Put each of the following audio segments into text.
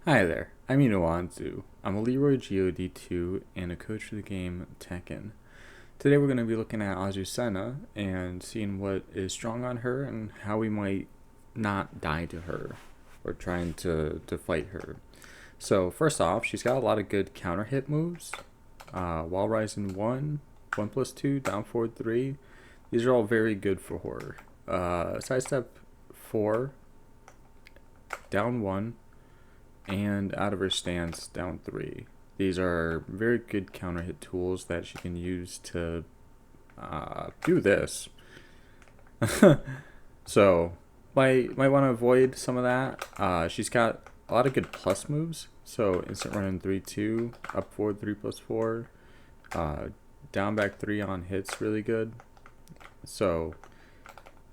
Hi there, I'm Inu Anzu. I'm a Leroy GOD2 and a coach for the game Tekken. Today we're going to be looking at Azuscena and seeing what is strong on her and how we might not die to her or trying to fight her. So first off, she's got a lot of good counter hit moves. Wall Rising 1, 1 plus 2, down forward 3. These are all very good for her. Sidestep 4, down 1, and out of her stance, down 3. These are very good counter hit tools that she can use to do this. So, might want to avoid some of that. She's got a lot of good plus moves. So, instant run in 3-2, up forward 3 plus 4, down back 3 on hits, really good. So,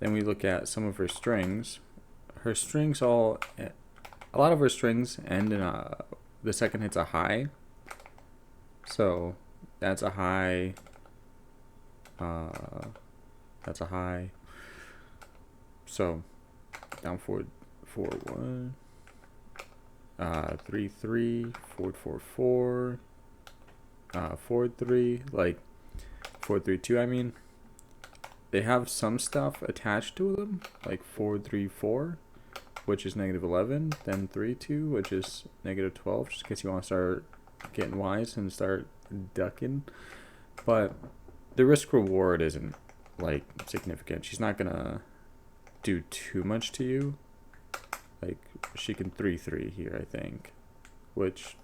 then we look at some of her strings. Her strings a lot of her strings end in the second hit's a high. So that's a high. That's a high. So down forward 4-1, 3-3, forward 4-4, forward 3, like forward 3-2. I mean, they have some stuff attached to them, like forward 3-4. Which is -11, then 3-2, which is -12, just in case you want to start getting wise and start ducking. But the risk reward isn't like significant. She's not gonna do too much to you. Like she can 3-3 here, I think. Which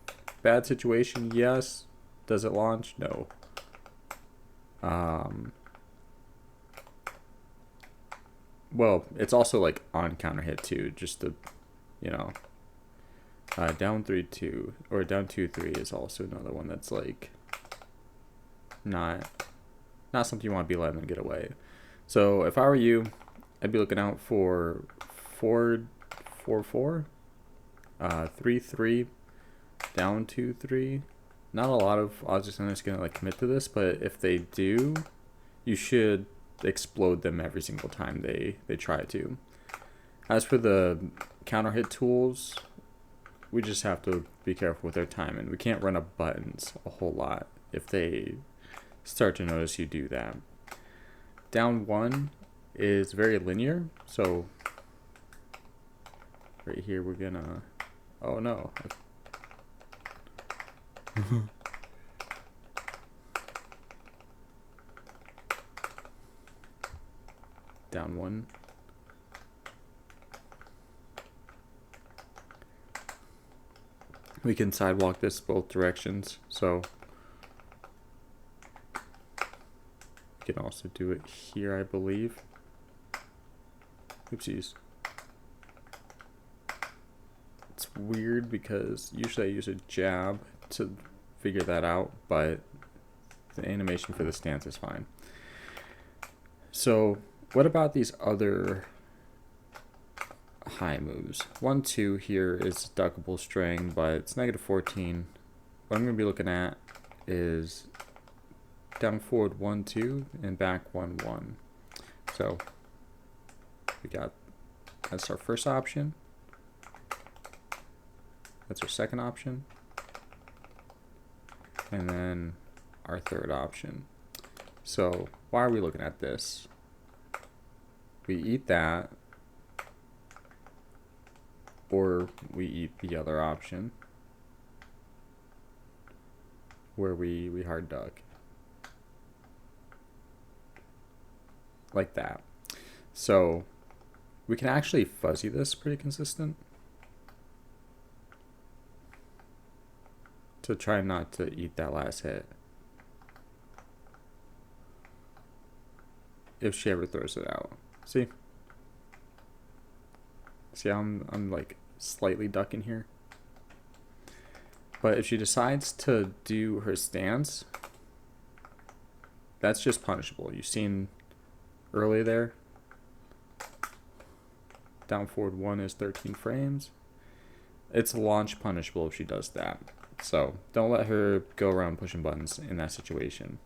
bad situation, yes. Does it launch? No. Well, it's also like on counter hit too, just to, you know, down 3-2 or down 2-3 is also another one that's like not something you want to be letting them get away. So if I were you, I'd be looking out for 4-4-4, 3-3, down 2-3. Not a lot of Azuscena is gonna like commit to this, but if they do, you should explode them every single time they try to. As for the counter hit tools, we just have to be careful with their timing. We can't run up buttons a whole lot if they start to notice you do that. Down 1 is very linear, so right here we're gonna, oh no. Down 1. We can sidewalk this both directions, so we can also do it here, I believe. Oopsies. It's weird because usually I use a jab to figure that out, but the animation for the stance is fine. So what about these other high moves? 1-2 here is duckable string, but it's -14. What I'm going to be looking at is down forward 1-2 and back 1-1. So that's our first option. That's our second option. And then our third option. So why are we looking at this? We eat that, or we eat the other option where we hard duck. Like that. So we can actually fuzzy this pretty consistent to try not to eat that last hit. If she ever throws it out. See how I'm like slightly ducking here? But if she decides to do her stance, that's just punishable. You've seen early there. Down forward 1 is 13 frames. It's launch punishable if she does that. So don't let her go around pushing buttons in that situation.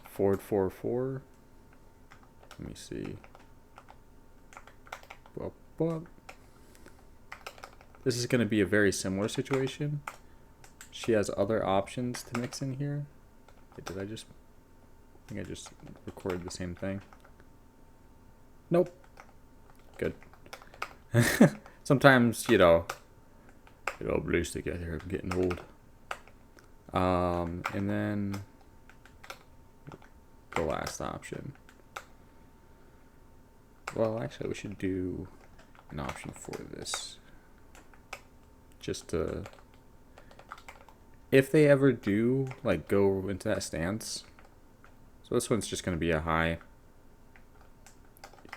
Forward 4-4. Let me see. Well, This is going to be a very similar situation. She has other options to mix in here. Wait, did I think I just recorded the same thing. Nope. Good. Sometimes, you know, it all blurs together. I'm getting old. And then the last option. Well, actually, we should do an option for this. Just to, if they ever do, like, go into that stance. So this one's just going to be a high.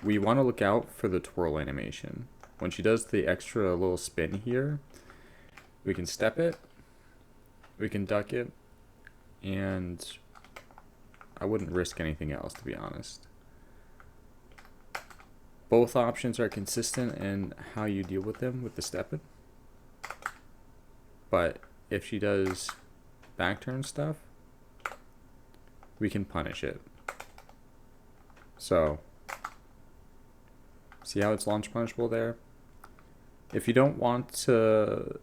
We want to look out for the twirl animation. When she does the extra little spin here, we can step it, we can duck it, and I wouldn't risk anything else, to be honest. Both options are consistent in how you deal with them with the stepping. But if she does back turn stuff, we can punish it. So, see how it's launch punishable there? If you don't want to,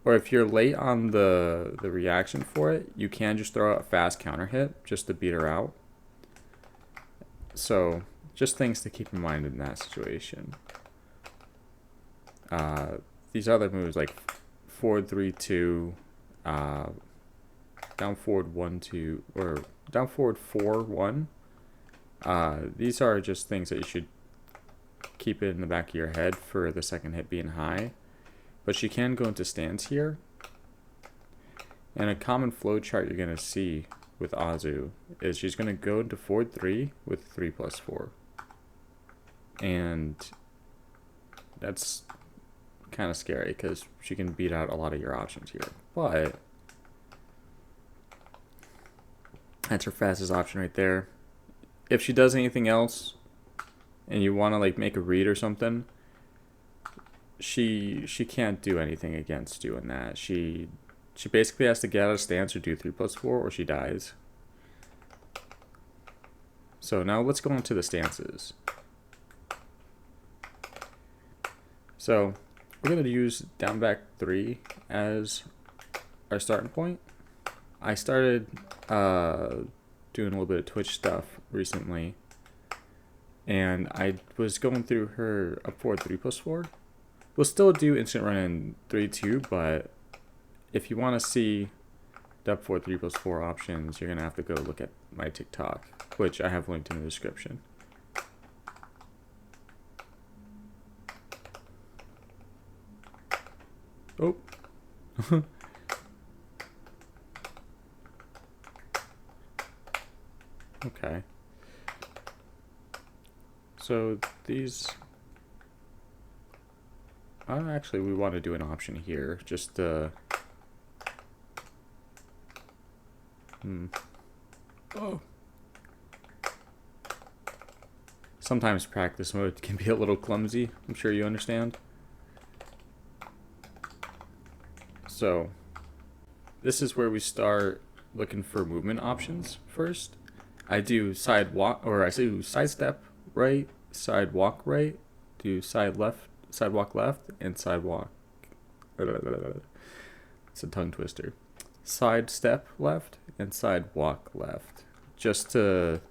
or if you're late on the reaction for it, you can just throw out a fast counter hit just to beat her out. So, just things to keep in mind in that situation. These other moves like forward 3-2, down forward 1-2, or down forward 4-1. These are just things that you should keep it in the back of your head for the second hit being high. But she can go into stance here. And a common flow chart you're going to see with Azu is she's going to go into forward 3 with 3+4. And that's kind of scary because she can beat out a lot of your options here. But that's her fastest option right there. If she does anything else and you want to like make a read or something, she can't do anything against doing that. She basically has to get out of stance or do 3+4 or she dies. So now let's go into the stances. So we're going to use down back 3 as our starting point. I started doing a little bit of Twitch stuff recently, and I was going through her up forward 3+4. We'll still do instant run in 3-2, but if you want to see the up forward 3+4 options, you're going to have to go look at my TikTok, which I have linked in the description. Oh. Okay. So these... actually, we want to do an option here, just Oh. Sometimes practice mode can be a little clumsy, I'm sure you understand. So, this is where we start looking for movement options first. I do side walk, or I do side step right, side walk right, do side left, side walk left, and side walk. It's a tongue twister. Side step left and side walk left. Just to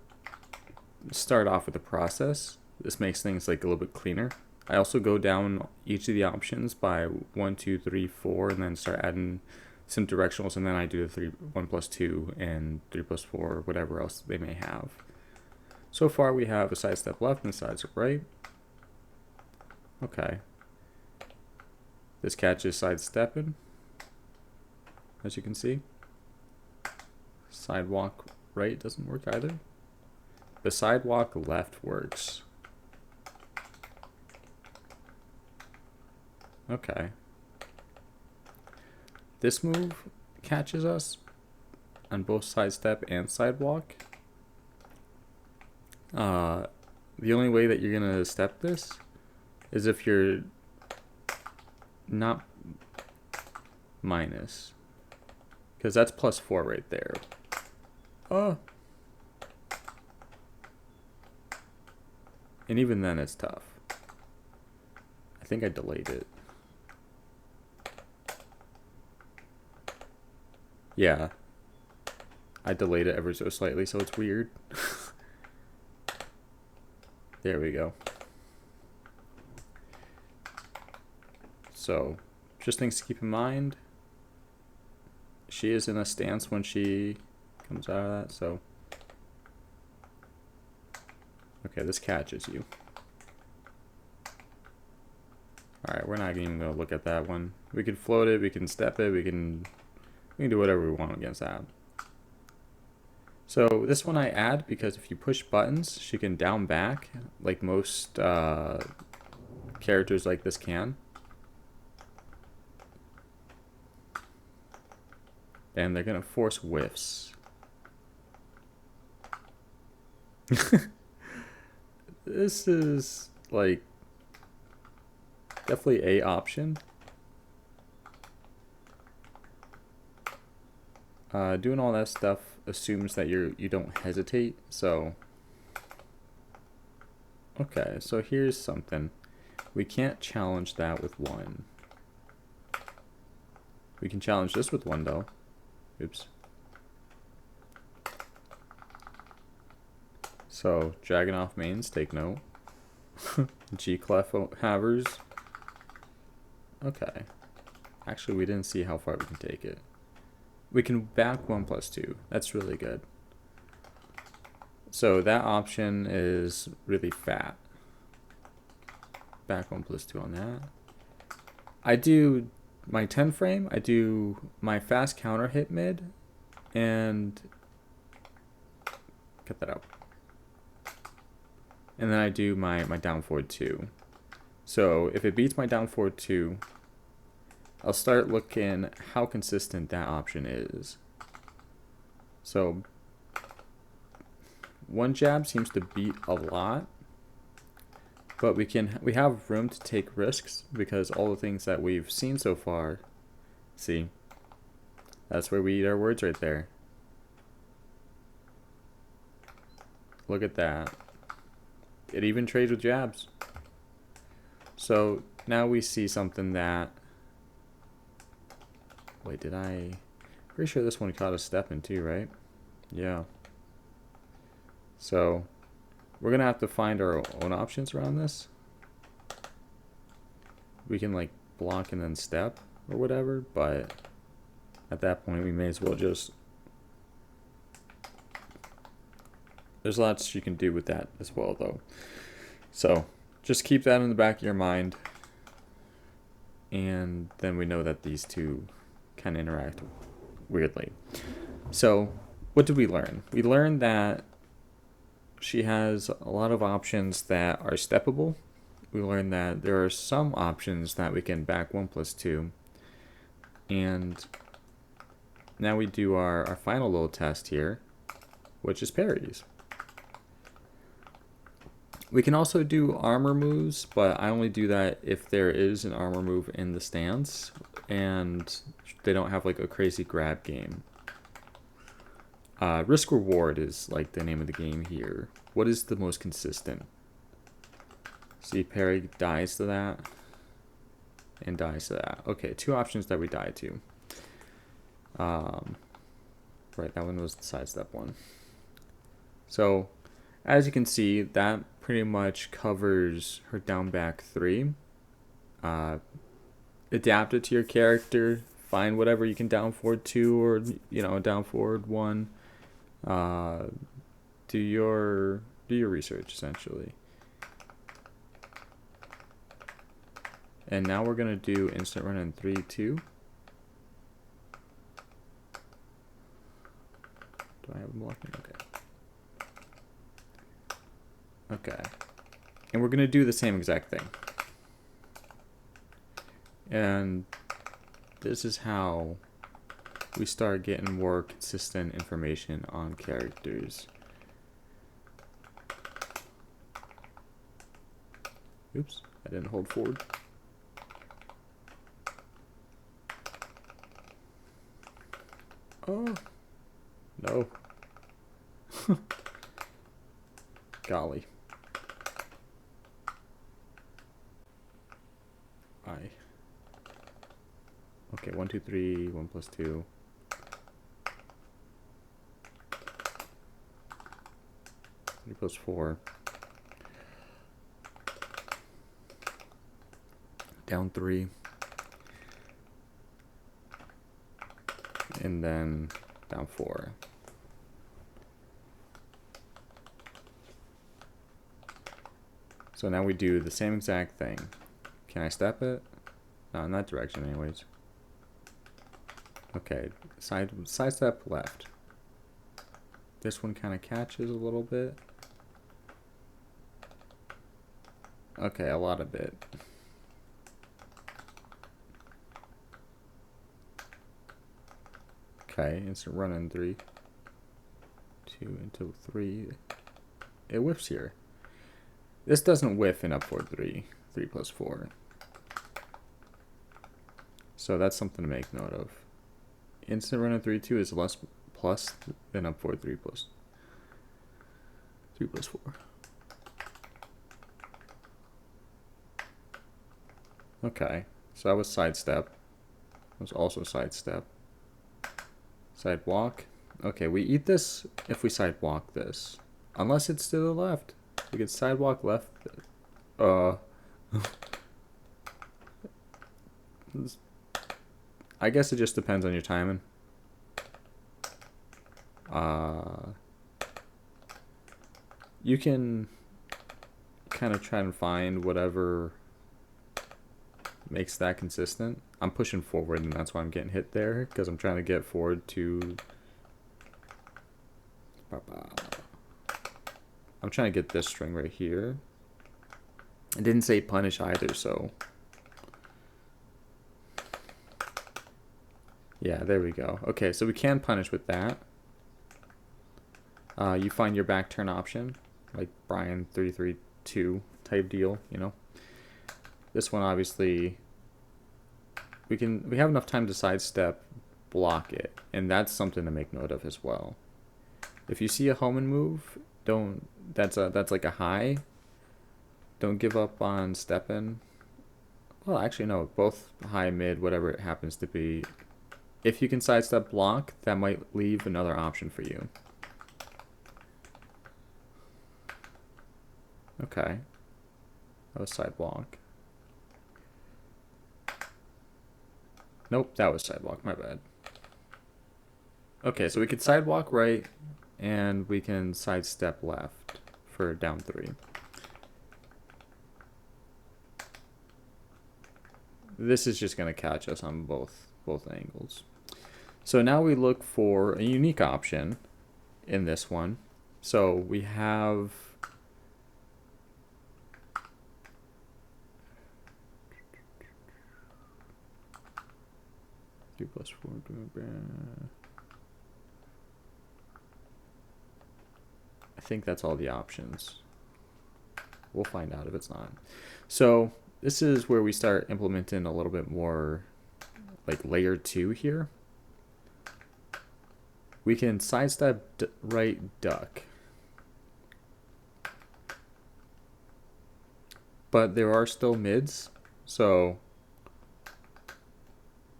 start off with the process. This makes things like a little bit cleaner. I also go down each of the options by 1, 2, 3, 4, and then start adding some directionals, and then I do the 1+2 and 3+4, whatever else they may have. So far we have a side step left and a side step right. Okay. This catches side stepping, as you can see. Sidewalk right doesn't work either. The sidewalk left works. Okay. This move catches us on both side step and sidewalk. The only way that you're gonna step this is if you're not minus, because that's +4 right there. Oh. And even then it's tough. I think I delayed it. Yeah. I delayed it ever so slightly, so it's weird. There we go. So, just things to keep in mind. She is in a stance when she comes out of that, so. Okay, this catches you. Alright, we're not even going to look at that one. We can float it, we can step it, we can do whatever we want against that. So this one I add because if you push buttons, she can down back, like most characters like this can. And they're going to force whiffs. This is, like, definitely a option. Doing all that stuff assumes that you don't hesitate, so. Okay, so here's something. We can't challenge that with 1. We can challenge this with 1 though. Oops. So, Dragonoff mains, take note. G-Clef havers. Okay. Actually, we didn't see how far we can take it. We can back 1+2. That's really good. So that option is really fat. Back 1+2 on that. I do my 10 frame, I do my fast counter hit mid, and cut that out. And then I do my down forward 2. So if it beats my down forward 2, I'll start looking how consistent that option is. So 1 jab seems to beat a lot, but we have room to take risks because all the things that we've seen so far, see, that's where we eat our words right there. Look at that. It even trades with jabs. So now we see something that, wait, pretty sure this one caught a step in too, right? Yeah. So we're gonna have to find our own options around this. We can like block and then step or whatever, but at that point we may as well just, there's lots you can do with that as well though. So just keep that in the back of your mind, and then we know that these two kind of interact weirdly. So what did we learn? We learned that she has a lot of options that are steppable. We learned that there are some options that we can back 1+2. And now we do our final little test here, which is parries. We can also do armor moves, but I only do that if there is an armor move in the stance and they don't have like a crazy grab game. Risk reward is like the name of the game here. What is the most consistent? See, parry dies to that and dies to that. Okay, 2 options that we die to. Right, that one was the sidestep one. So as you can see, that pretty much covers her down back 3. Adapt it to your character. Find whatever you can down forward 2 or down forward 1. Do your research essentially. And now we're gonna do instant run in 3, 2. Do I have a blocking? Okay. And we're gonna do the same exact thing. And this is how we start getting more consistent information on characters. Oops, I didn't hold forward. Oh, no. Golly. Okay, 1, 2, 3, 1+2. plus 4. Down 3. And then down 4. So now we do the same exact thing. Can I step it? No, in that direction anyways. Okay, side step left. This one kind of catches a little bit. Okay, a lot of bit. Okay, instant run in 3. 2 into 3. It whiffs here. This doesn't whiff in up forward 3. 3 plus 4. So that's something to make note of. Instant run in 3-2 is less plus than up forward 3 plus 4. Okay, so that was sidestep. That was also sidestep. Sidewalk. Okay, we eat this if we sidewalk this. Unless it's to the left. We could sidewalk left. I guess it just depends on your timing. You can kind of try and find whatever makes that consistent. I'm pushing forward and that's why I'm getting hit there, because I'm trying to get forward to... I'm trying to get this string right here. It didn't say punish either, so... Yeah, there we go. Okay, so we can punish with that. You find your back turn option, like Brian 332 type deal, you know. This one obviously we have enough time to sidestep, block it, and that's something to make note of as well. If you see a Homan move, that's like a high. Don't give up on stepping. Well, actually no, both high, mid, whatever it happens to be. If you can sidestep block, that might leave another option for you. Okay. That was sidewalk. Nope, that was sidewalk, my bad. Okay, so we can sidewalk right, and we can sidestep left for down 3. This is just going to catch us on both angles. So now we look for a unique option in this one. So we have... 3 plus 4. I think that's all the options. We'll find out if it's not. So this is where we start implementing a little bit more like layer 2 here. We can sidestep right duck. But there are still mids, so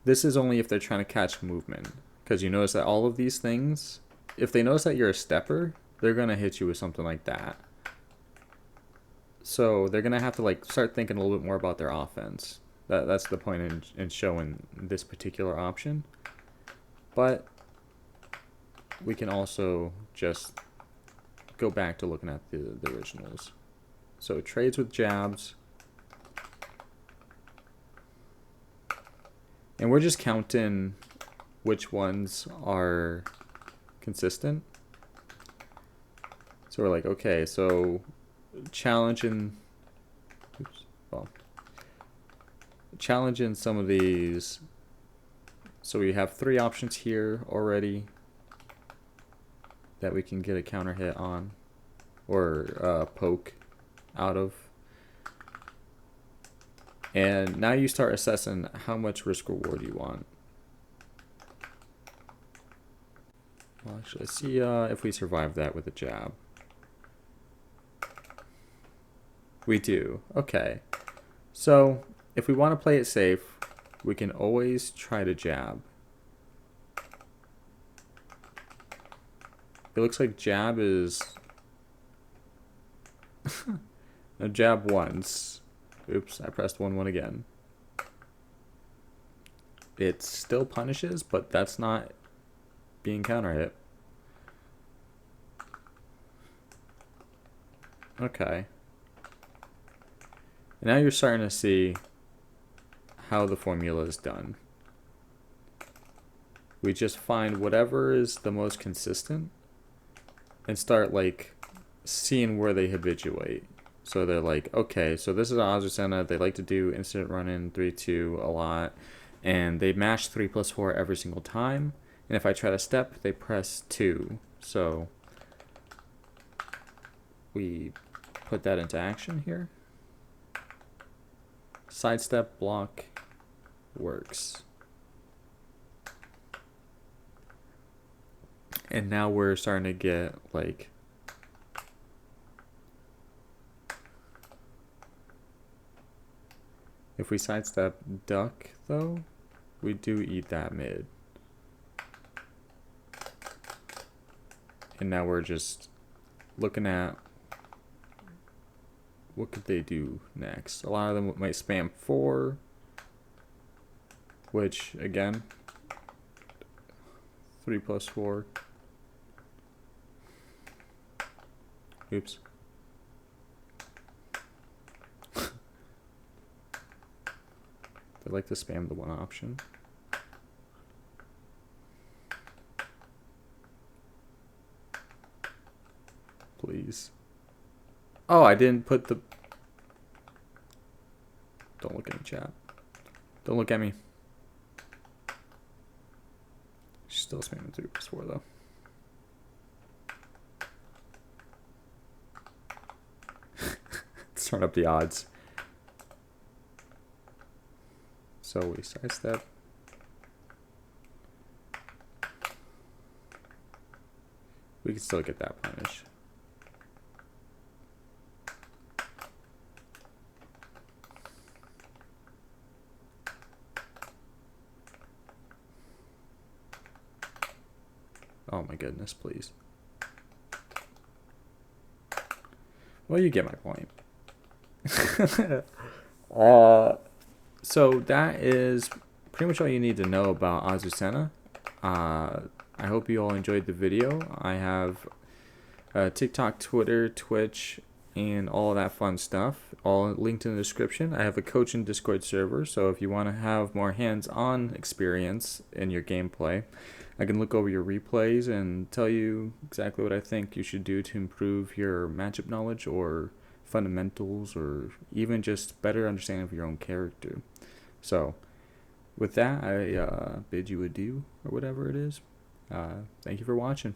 this is only if they're trying to catch movement. Because you notice that all of these things, if they notice that you're a stepper, they're going to hit you with something like that. So they're going to have to like start thinking a little bit more about their offense. That's the point in showing this particular option. But we can also just go back to looking at the originals. So trades with jabs. And we're just counting which ones are consistent. So we're like, okay, so challenging some of these. So we have 3 options here already that we can get a counter hit on or poke out of. And now you start assessing how much risk reward you want. Well, actually, let's see if we survive that with a jab. We do. Okay. So if we want to play it safe, we can always try to jab. It looks like jab is Now jab once. Oops, I pressed 1-1 again. It still punishes, but that's not being counter hit. Okay. Now you're starting to see how the formula is done. We just find whatever is the most consistent and start like seeing where they habituate. So they're like, okay, so this is Azuscena. They like to do instant run in 3-2 a lot, and they mash 3+4 every single time. And if I try to step, they press 2. So we put that into action here. Sidestep block works. And now we're starting to get like if we sidestep duck though, we do eat that mid. And now we're just looking at what could they do next. A lot of them might spam 4, which again 3+4. Oops. They like to spam the one option. Please. Oh, I didn't put the... Don't look at me, chat. Don't look at me. She's still spamming 3+4 though. Let's turn up the odds. So we sidestep. We can still get that punish. Oh my goodness, please. Well, you get my point. So that is pretty much all you need to know about Azuscena. I hope you all enjoyed the video. I have TikTok, Twitter, Twitch, and all that fun stuff, all linked in the description. I have a coach and Discord server, so if you want to have more hands-on experience in your gameplay, I can look over your replays and tell you exactly what I think you should do to improve your matchup knowledge or fundamentals or even just better understanding of your own character. So with that, I bid you adieu or whatever it is. Thank you for watching.